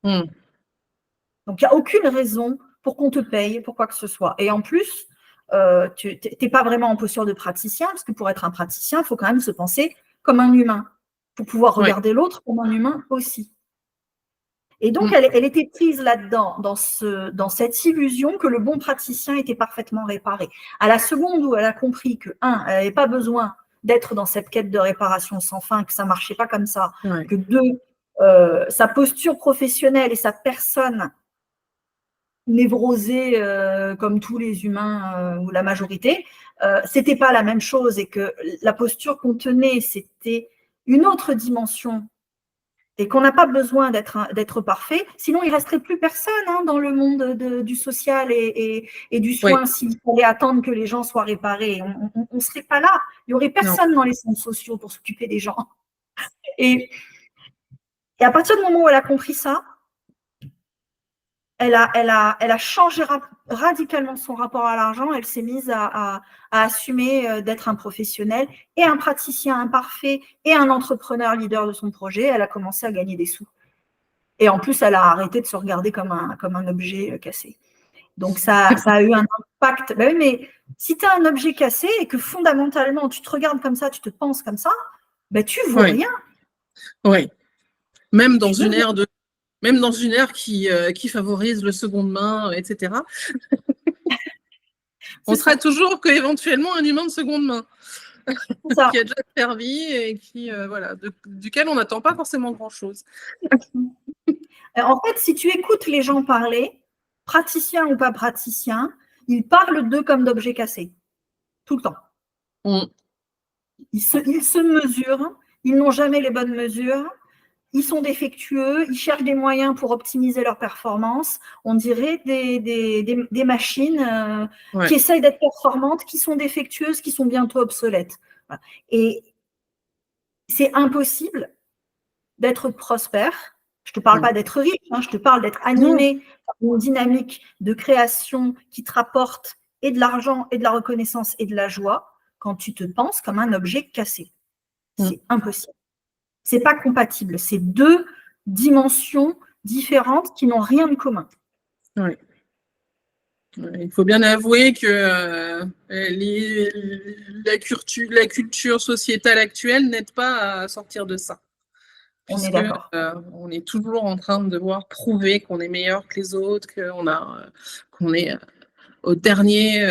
Donc, il n'y a aucune raison pour qu'on te paye pour quoi que ce soit. Et en plus, tu n'es pas vraiment en posture de praticien, parce que pour être un praticien, il faut quand même se penser comme un humain, pour pouvoir regarder l'autre comme un humain aussi. Et donc, elle était prise là-dedans, dans cette illusion que le bon praticien était parfaitement réparé. À la seconde où elle a compris que, elle n'avait pas besoin d'être dans cette quête de réparation sans fin, que ça ne marchait pas comme ça, que deux, sa posture professionnelle et sa personne névrosée comme tous les humains ou la majorité, c'était pas la même chose et que la posture qu'on tenait, c'était une autre dimension et qu'on n'a pas besoin d'être parfait, sinon il ne resterait plus personne dans le monde du social et du soin s'il fallait attendre que les gens soient réparés. On ne serait pas là. Il n'y aurait personne dans les centres sociaux pour s'occuper des gens. Et à partir du moment où elle a compris ça, elle a changé radicalement son rapport à l'argent. Elle s'est mise à assumer d'être un professionnel et un praticien imparfait et un entrepreneur leader de son projet. Elle a commencé à gagner des sous. Et en plus, elle a arrêté de se regarder comme un objet cassé. Donc, ça a eu un impact. Ben oui, mais si tu as un objet cassé et que fondamentalement, tu te regardes comme ça, tu te penses comme ça, ben, tu vaux Ouais. rien. Ouais. Même dans Tu une ne ère même dans une ère qui favorise le seconde main, etc. On C'est sera ça. toujours qu'éventuellement un humain de seconde main C'est ça. qui a déjà servi et qui, voilà, duquel on n'attend pas forcément grand-chose. En fait, si tu écoutes les gens parler, praticiens ou pas praticiens, ils parlent d'eux comme d'objets cassés, tout le temps. On- Ils se mesurent, ils n'ont jamais les bonnes mesures, ils sont défectueux, ils cherchent des moyens pour optimiser leur performance. On dirait des machines qui Ouais. essayent d'être performantes, qui sont défectueuses, qui sont bientôt obsolètes. Et c'est impossible d'être prospère. Je ne te parle Mm. pas d'être riche, hein, je te parle d'être Non. animé par une dynamique de création qui te rapporte et de l'argent et de la reconnaissance et de la joie quand tu te penses comme un objet cassé. Mm. C'est impossible. C'est pas compatible. C'est deux dimensions différentes qui n'ont rien de commun. Ouais. Il faut bien avouer que la culture sociétale actuelle n'aide pas à sortir de ça, On est puisque d'accord. on est toujours en train de devoir prouver qu'on est meilleur que les autres, qu'on est au dernier,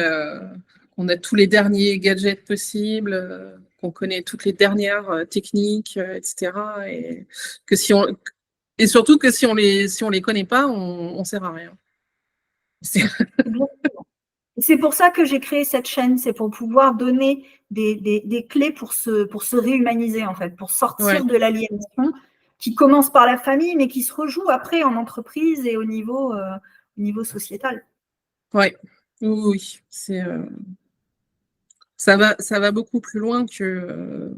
qu'on a tous les derniers gadgets possibles, qu'on connaît toutes les dernières techniques, etc. Et surtout que si on les connaît pas, on sert à rien. C'est pour ça que j'ai créé cette chaîne, c'est pour pouvoir donner des clés pour se réhumaniser, en fait, pour sortir Ouais. de l'aliénation qui commence par la famille, mais qui se rejoue après en entreprise et au niveau sociétal. Ouais. Oui, ça va beaucoup plus loin que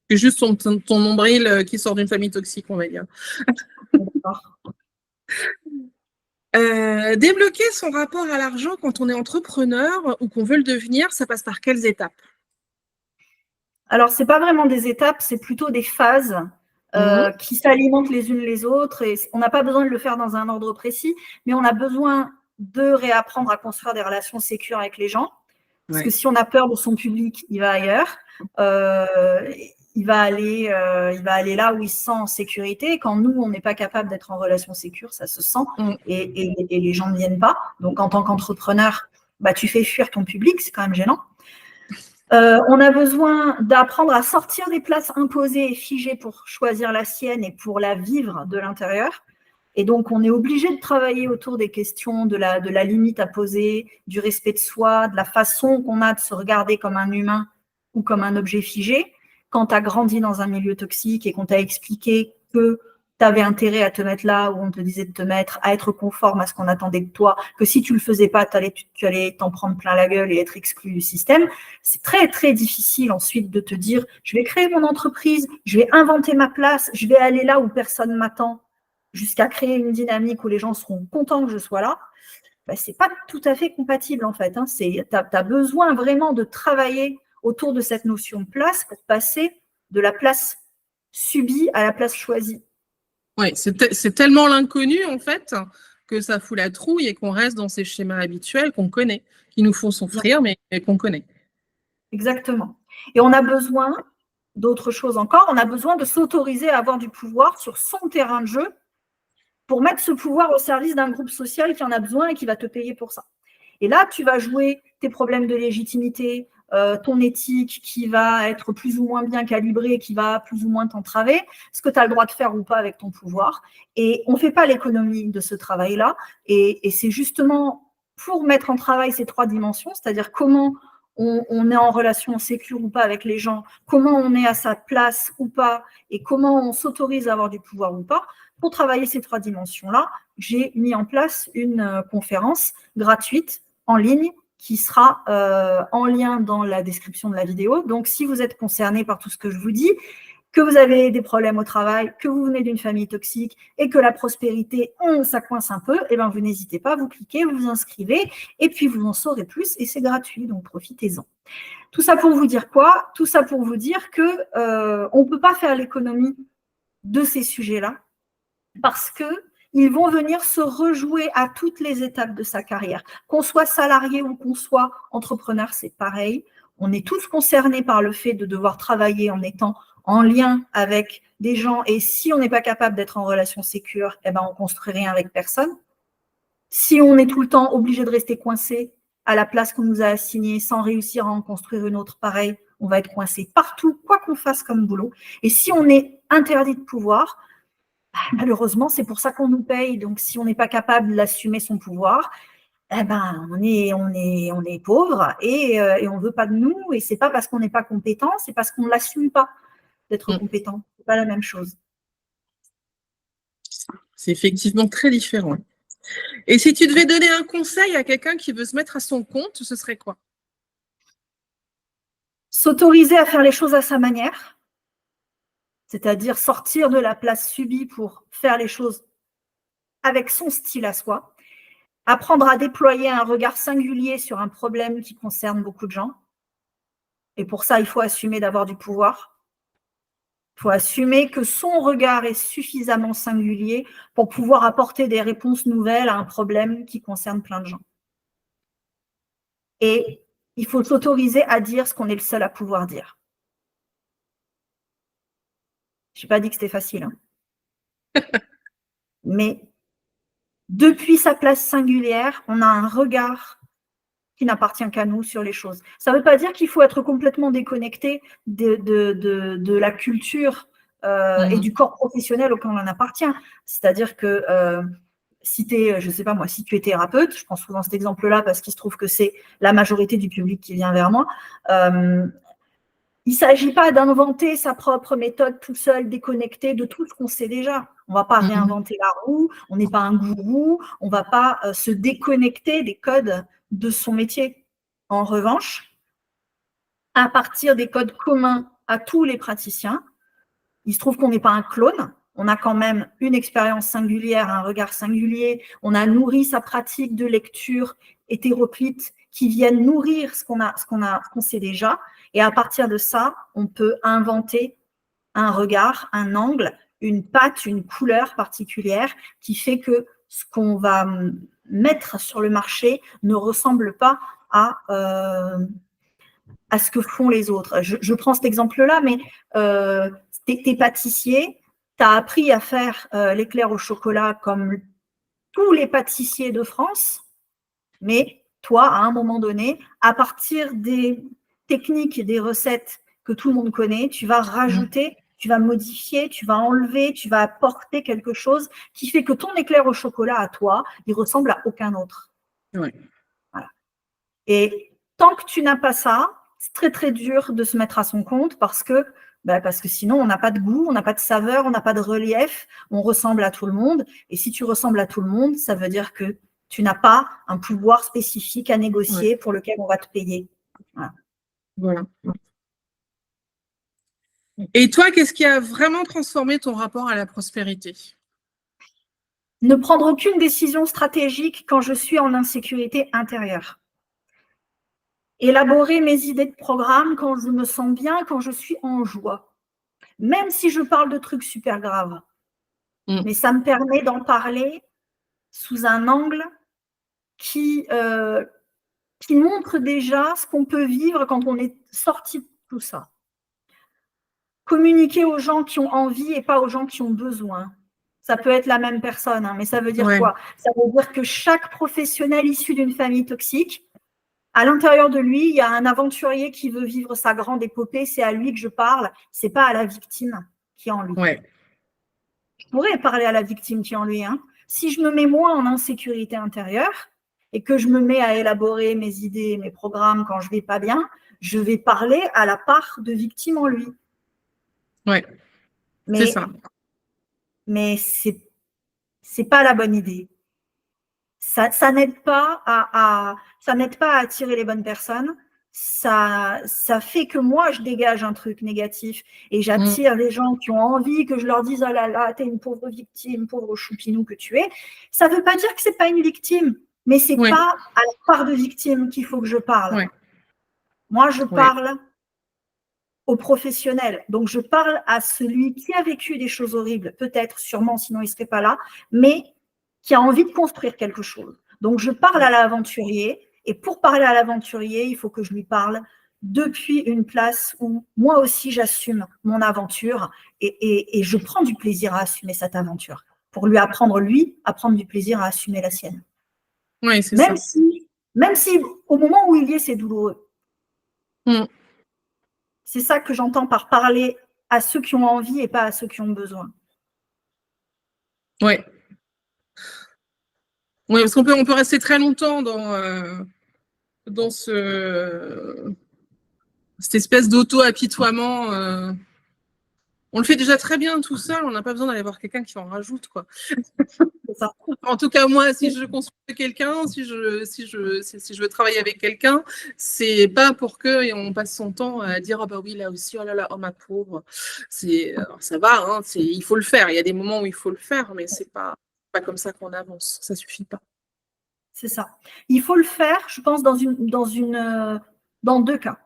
juste ton nombril qui sort d'une famille toxique, on va dire. Débloquer son rapport à l'argent quand on est entrepreneur ou qu'on veut le devenir, ça passe par quelles étapes? Alors, ce n'est pas vraiment des étapes, c'est plutôt des phases Mmh. qui s'alimentent les unes les autres. Et on n'a pas besoin de le faire dans un ordre précis, mais on a besoin de réapprendre à construire des relations sécures avec les gens. Parce que Ouais. si on a peur de son public, il va ailleurs. Il va aller là où il se sent en sécurité. Et quand nous, on n'est pas capable d'être en relation sécure, ça se sent Mmh. et les gens ne viennent pas. Donc, en tant qu'entrepreneur, bah, tu fais fuir ton public, c'est quand même gênant. On a besoin d'apprendre à sortir des places imposées et figées pour choisir la sienne et pour la vivre de l'intérieur. Et donc, on est obligé de travailler autour des questions de la limite à poser, du respect de soi, de la façon qu'on a de se regarder comme un humain ou comme un objet figé. Quand tu as grandi dans un milieu toxique et qu'on t'a expliqué que tu avais intérêt à te mettre là où on te disait de te mettre, à être conforme à ce qu'on attendait de toi, que si tu le faisais pas, tu allais t'en prendre plein la gueule et être exclu du système, c'est très, très difficile ensuite de te dire, je vais créer mon entreprise, je vais inventer ma place, je vais aller là où personne m'attend, jusqu'à créer une dynamique où les gens seront contents que je sois là. Ben, ce n'est pas tout à fait compatible en fait. Hein. Tu as besoin vraiment de travailler autour de cette notion de place pour passer de la place subie à la place choisie. Ouais, c'est tellement l'inconnu, en fait, que ça fout la trouille et qu'on reste dans ces schémas habituels qu'on connaît, qui nous font souffrir, mais qu'on connaît. Exactement. Et on a besoin d'autre chose encore, on a besoin de s'autoriser à avoir du pouvoir sur son terrain de jeu pour mettre ce pouvoir au service d'un groupe social qui en a besoin et qui va te payer pour ça. Et là, tu vas jouer tes problèmes de légitimité, ton éthique qui va être plus ou moins bien calibrée, qui va plus ou moins t'entraver, ce que tu as le droit de faire ou pas avec ton pouvoir. Et on ne fait pas l'économie de ce travail-là. Et c'est justement pour mettre en travail ces trois dimensions, c'est-à-dire comment on est en relation sécure ou pas avec les gens, comment on est à sa place ou pas, et comment on s'autorise à avoir du pouvoir ou pas. Pour travailler ces trois dimensions-là, j'ai mis en place une conférence gratuite en ligne qui sera en lien dans la description de la vidéo. Donc, si vous êtes concerné par tout ce que je vous dis, que vous avez des problèmes au travail, que vous venez d'une famille toxique et que la prospérité, ça coince un peu, eh bien, vous n'hésitez pas, vous cliquez, vous vous inscrivez et puis vous en saurez plus et c'est gratuit, donc profitez-en. Tout ça pour vous dire quoi? Tout ça pour vous dire qu'on ne peut pas faire l'économie de ces sujets-là parce qu'ils vont venir se rejouer à toutes les étapes de sa carrière. Qu'on soit salarié ou qu'on soit entrepreneur, c'est pareil. On est tous concernés par le fait de devoir travailler en étant en lien avec des gens. Et si on n'est pas capable d'être en relation sécure, eh ben, on ne construit rien avec personne. Si on est tout le temps obligé de rester coincé à la place qu'on nous a assignée sans réussir à en construire une autre pareille, on va être coincé partout, quoi qu'on fasse comme boulot. Et si on est interdit de pouvoir, malheureusement, c'est pour ça qu'on nous paye. Donc, si on n'est pas capable d'assumer son pouvoir, eh ben, on est pauvre et on ne veut pas de nous. Et ce n'est pas parce qu'on n'est pas compétent, c'est parce qu'on ne l'assume pas d'être compétent. Ce n'est pas la même chose. C'est effectivement très différent. Et si tu devais donner un conseil à quelqu'un qui veut se mettre à son compte, ce serait quoi? S'autoriser à faire les choses à sa manière, c'est-à-dire sortir de la place subie pour faire les choses avec son style à soi, apprendre à déployer un regard singulier sur un problème qui concerne beaucoup de gens. Et pour ça, il faut assumer d'avoir du pouvoir. Il faut assumer que son regard est suffisamment singulier pour pouvoir apporter des réponses nouvelles à un problème qui concerne plein de gens. Et il faut s'autoriser à dire ce qu'on est le seul à pouvoir dire. Je n'ai pas dit que c'était facile, hein. Mais depuis sa place singulière, on a un regard qui n'appartient qu'à nous sur les choses. Ça ne veut pas dire qu'il faut être complètement déconnecté de la culture et du corps professionnel auquel on en appartient. C'est-à-dire que si tu es, je sais pas moi, si tu es thérapeute, je prends souvent cet exemple-là parce qu'il se trouve que c'est la majorité du public qui vient vers moi, il ne s'agit pas d'inventer sa propre méthode tout seul, déconnecté de tout ce qu'on sait déjà. On ne va pas réinventer la roue, on n'est pas un gourou, on ne va pas se déconnecter des codes de son métier. En revanche, à partir des codes communs à tous les praticiens, il se trouve qu'on n'est pas un clone, on a quand même une expérience singulière, un regard singulier, on a nourri sa pratique de lecture hétéroclite qui viennent nourrir ce qu'on sait déjà. Et à partir de ça, on peut inventer un regard, un angle, une patte, une couleur particulière qui fait que ce qu'on va mettre sur le marché ne ressemble pas à ce que font les autres. Je prends cet exemple-là, mais t'es pâtissier, tu as appris à faire l'éclair au chocolat comme tous les pâtissiers de France, mais toi, à un moment donné, à partir des techniques et des recettes que tout le monde connaît, tu vas rajouter, tu vas modifier, tu vas enlever, tu vas apporter quelque chose qui fait que ton éclair au chocolat à toi, il ressemble à aucun autre. Oui. Voilà. Et tant que tu n'as pas ça, c'est très très dur de se mettre à son compte parce que sinon on n'a pas de goût, on n'a pas de saveur, on n'a pas de relief, on ressemble à tout le monde. Et si tu ressembles à tout le monde, ça veut dire que tu n'as pas un pouvoir spécifique à négocier pour lequel on va te payer. Voilà. Et toi, qu'est-ce qui a vraiment transformé ton rapport à la prospérité? Ne prendre aucune décision stratégique quand je suis en insécurité intérieure. Élaborer mes idées de programme quand je me sens bien, quand je suis en joie. Même si je parle de trucs super graves. Mais ça me permet d'en parler sous un angle qui montre déjà ce qu'on peut vivre quand on est sorti de tout ça. Communiquer aux gens qui ont envie et pas aux gens qui ont besoin. Ça peut être la même personne, hein, mais ça veut dire quoi? Ça veut dire que chaque professionnel issu d'une famille toxique, à l'intérieur de lui, il y a un aventurier qui veut vivre sa grande épopée, c'est à lui que je parle, c'est pas à la victime qui est en lui. Je pourrais parler à la victime qui est en lui. Hein. Si je me mets moi en insécurité intérieure et que je me mets à élaborer mes idées, mes programmes quand je vais pas bien, je vais parler à la part de victime en lui. Oui, c'est ça. Mais c'est pas la bonne idée. Ça n'aide pas à attirer les bonnes personnes. Ça fait que moi, je dégage un truc négatif et j'attire les gens qui ont envie que je leur dise « Oh là là, t'es une pauvre victime, pauvre choupinou que tu es ». Ça ne veut pas dire que ce n'est pas une victime, mais ce n'est pas à la part de victime qu'il faut que je parle. Moi, je parle aux professionnels. Donc, je parle à celui qui a vécu des choses horribles, peut-être, sûrement, sinon il ne serait pas là, mais qui a envie de construire quelque chose. Donc, je parle à l'aventurier, et pour parler à l'aventurier, il faut que je lui parle depuis une place où moi aussi j'assume mon aventure et je prends du plaisir à assumer cette aventure pour lui apprendre, lui, à prendre du plaisir à assumer la sienne. Oui, c'est ça. Même si au moment où il y est, c'est douloureux. C'est ça que j'entends par parler à ceux qui ont envie et pas à ceux qui ont besoin. Oui. Oui, parce qu'on peut rester très longtemps dans cette espèce d'auto-apitoiement. On le fait déjà très bien tout seul, on n'a pas besoin d'aller voir quelqu'un qui en rajoute, quoi. C'est ça. En tout cas, moi, si je construis quelqu'un, si je veux travailler avec quelqu'un, c'est pas pour qu'on passe son temps à dire oh bah oui, là aussi, oh là là, oh ma pauvre. Ça va, hein, il faut le faire. Il y a des moments où il faut le faire, mais c'est pas comme ça qu'on avance. Ça suffit pas. C'est ça. Il faut le faire, je pense, dans deux cas.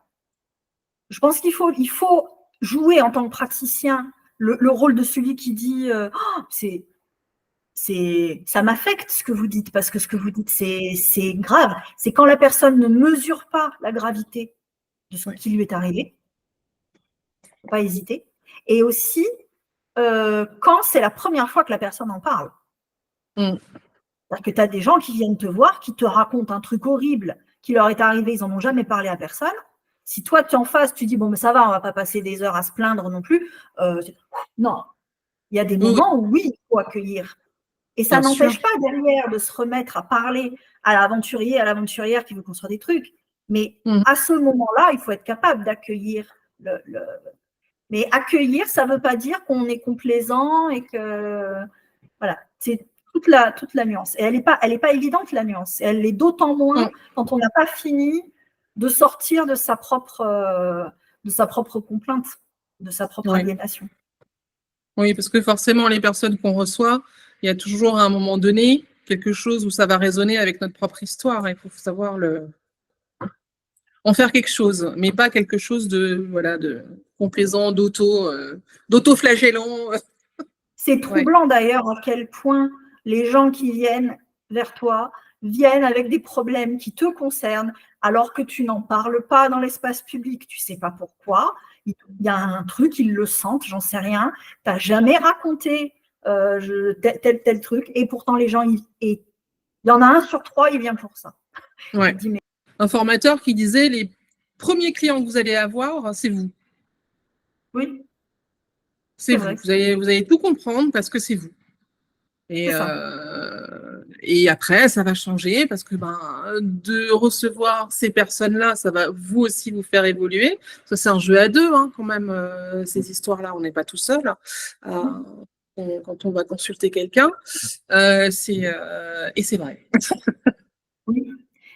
Je pense qu'il faut jouer en tant que praticien le rôle de celui qui dit oh, ça m'affecte ce que vous dites, parce que ce que vous dites, c'est grave. C'est quand la personne ne mesure pas la gravité de ce qui lui est arrivé. Il ne faut pas hésiter. Et aussi, quand c'est la première fois que la personne en parle. C'est-à-dire que tu as des gens qui viennent te voir, qui te racontent un truc horrible qui leur est arrivé, ils n'en ont jamais parlé à personne. Si toi, tu es en face, tu dis, bon, mais ça va, on ne va pas passer des heures à se plaindre non plus. Non. Il y a des moments où, oui, il faut accueillir. Et ça n'empêche pas derrière de se remettre à parler à l'aventurier, à l'aventurière qui veut construire des trucs. Mais à ce moment-là, il faut être capable d'accueillir Mais accueillir, ça ne veut pas dire qu'on est complaisant et que… Voilà, c'est toute la nuance. Et elle n'est pas évidente, la nuance. Et elle l'est d'autant moins quand on n'a pas fini de sortir de sa propre complainte, de sa propre aliénation. Oui, parce que forcément, les personnes qu'on reçoit, il y a toujours à un moment donné quelque chose où ça va résonner avec notre propre histoire. Il faut savoir en faire quelque chose, mais pas quelque chose de complaisant, d'auto-flagellant. C'est troublant d'ailleurs à quel point les gens qui viennent vers toi viennent avec des problèmes qui te concernent alors que tu n'en parles pas dans l'espace public. Tu ne sais pas pourquoi. Il y a un truc, ils le sentent, j'en sais rien. Tu n'as jamais raconté tel truc. Et pourtant, les gens, il y en a 1 sur 3, il vient pour ça. Ouais. Un formateur qui disait les premiers clients que vous allez avoir, c'est vous. Oui. C'est vous. Vous allez tout comprendre parce que c'est vous. Et après, ça va changer parce que de recevoir ces personnes-là, ça va vous aussi vous faire évoluer. Ça, c'est un jeu à deux, hein, quand même, ces histoires-là. On n'est pas tout seul quand on va consulter quelqu'un. Et c'est vrai. Oui.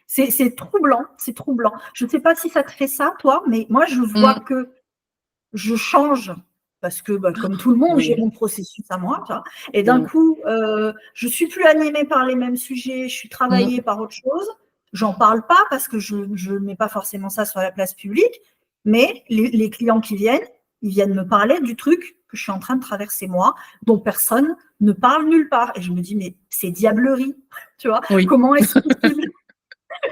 C'est troublant, c'est troublant. Je ne sais pas si ça te fait ça, toi, mais moi, je vois que je change parce que, comme tout le monde, j'ai mon processus à moi. Tu vois, et d'un coup, je ne suis plus animée par les mêmes sujets, je suis travaillée par autre chose. J'en parle pas parce que je ne mets pas forcément ça sur la place publique, mais les clients qui viennent, ils viennent me parler du truc que je suis en train de traverser moi, dont personne ne parle nulle part. Et je me dis, mais c'est diablerie, tu vois. Comment est-ce possible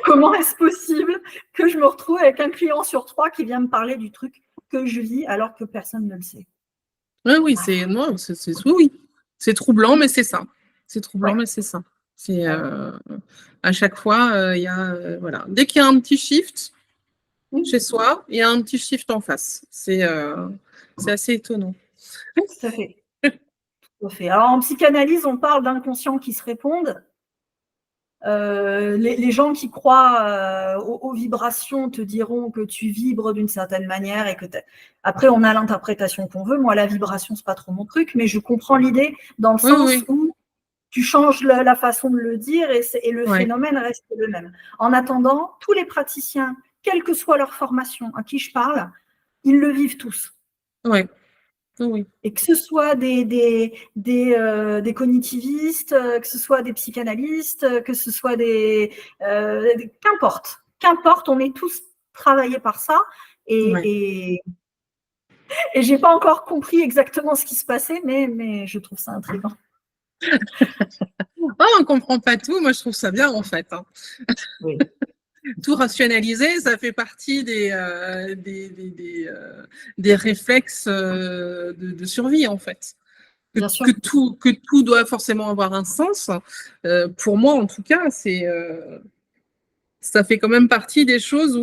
Comment est-ce possible que je me retrouve avec un client sur 3 qui vient me parler du truc que je vis alors que personne ne le sait? Oui, c'est troublant, mais c'est ça. C'est troublant, mais c'est ça. C'est à chaque fois, il y a dès qu'il y a un petit shift chez soi, il y a un petit shift en face. C'est assez étonnant. Tout à fait. Tout à fait. Alors en psychanalyse, on parle d'inconscients qui se répondent. Les gens qui croient aux vibrations te diront que tu vibres d'une certaine manière et que après on a l'interprétation qu'on veut. Moi, la vibration, c'est pas trop mon truc, mais je comprends l'idée dans le sens où tu changes la façon de le dire et le phénomène reste le même. En attendant, tous les praticiens, quelle que soit leur formation à qui je parle, ils le vivent tous. Oui. Oui. Et que ce soit des cognitivistes, que ce soit des psychanalystes, que ce soit qu'importe, on est tous travaillés par ça. Et j'ai pas encore compris exactement ce qui se passait, mais je trouve ça intriguant. On ne comprend pas tout, moi je trouve ça bien en fait. Hein. Oui. tout rationaliser, ça fait partie des réflexes de survie, en fait. Bien sûr. Que tout doit forcément avoir un sens. Pour moi, en tout cas, ça fait quand même partie des choses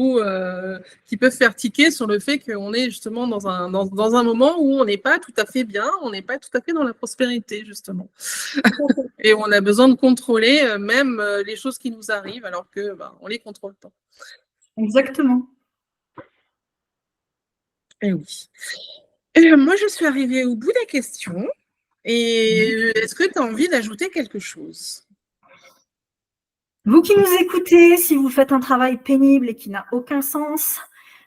qui peuvent faire tiquer sur le fait qu'on est justement dans un moment où on n'est pas tout à fait bien, on n'est pas tout à fait dans la prospérité, justement. Et on a besoin de contrôler même les choses qui nous arrivent alors que on les contrôle pas. Exactement. Et oui. Moi, je suis arrivée au bout des questions. Et est-ce que tu as envie d'ajouter quelque chose? Vous qui nous écoutez, si vous faites un travail pénible et qui n'a aucun sens,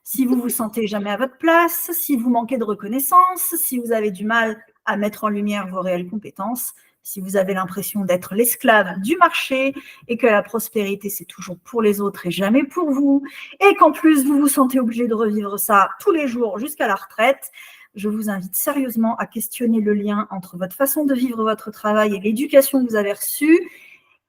si vous vous sentez jamais à votre place, si vous manquez de reconnaissance, si vous avez du mal à mettre en lumière vos réelles compétences, si vous avez l'impression d'être l'esclave du marché et que la prospérité, c'est toujours pour les autres et jamais pour vous, et qu'en plus, vous vous sentez obligé de revivre ça tous les jours jusqu'à la retraite, je vous invite sérieusement à questionner le lien entre votre façon de vivre votre travail et l'éducation que vous avez reçue.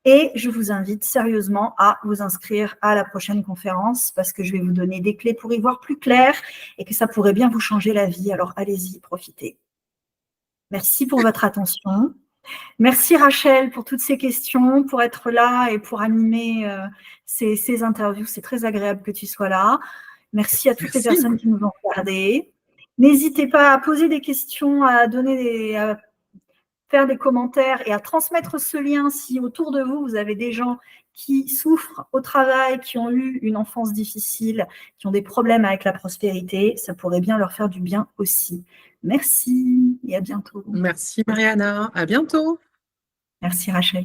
Et je vous invite sérieusement à vous inscrire à la prochaine conférence parce que je vais vous donner des clés pour y voir plus clair et que ça pourrait bien vous changer la vie. Alors allez-y, profitez. Merci pour votre attention. Merci Rachel pour toutes ces questions, pour être là et pour animer ces interviews. C'est très agréable que tu sois là. Merci à toutes les personnes qui nous ont regardées. N'hésitez pas à poser des questions, à faire des commentaires et à transmettre ce lien si autour de vous, vous avez des gens qui souffrent au travail, qui ont eu une enfance difficile, qui ont des problèmes avec la prospérité. Ça pourrait bien leur faire du bien aussi. Merci et à bientôt. Merci Mariana, à bientôt. Merci Rachel.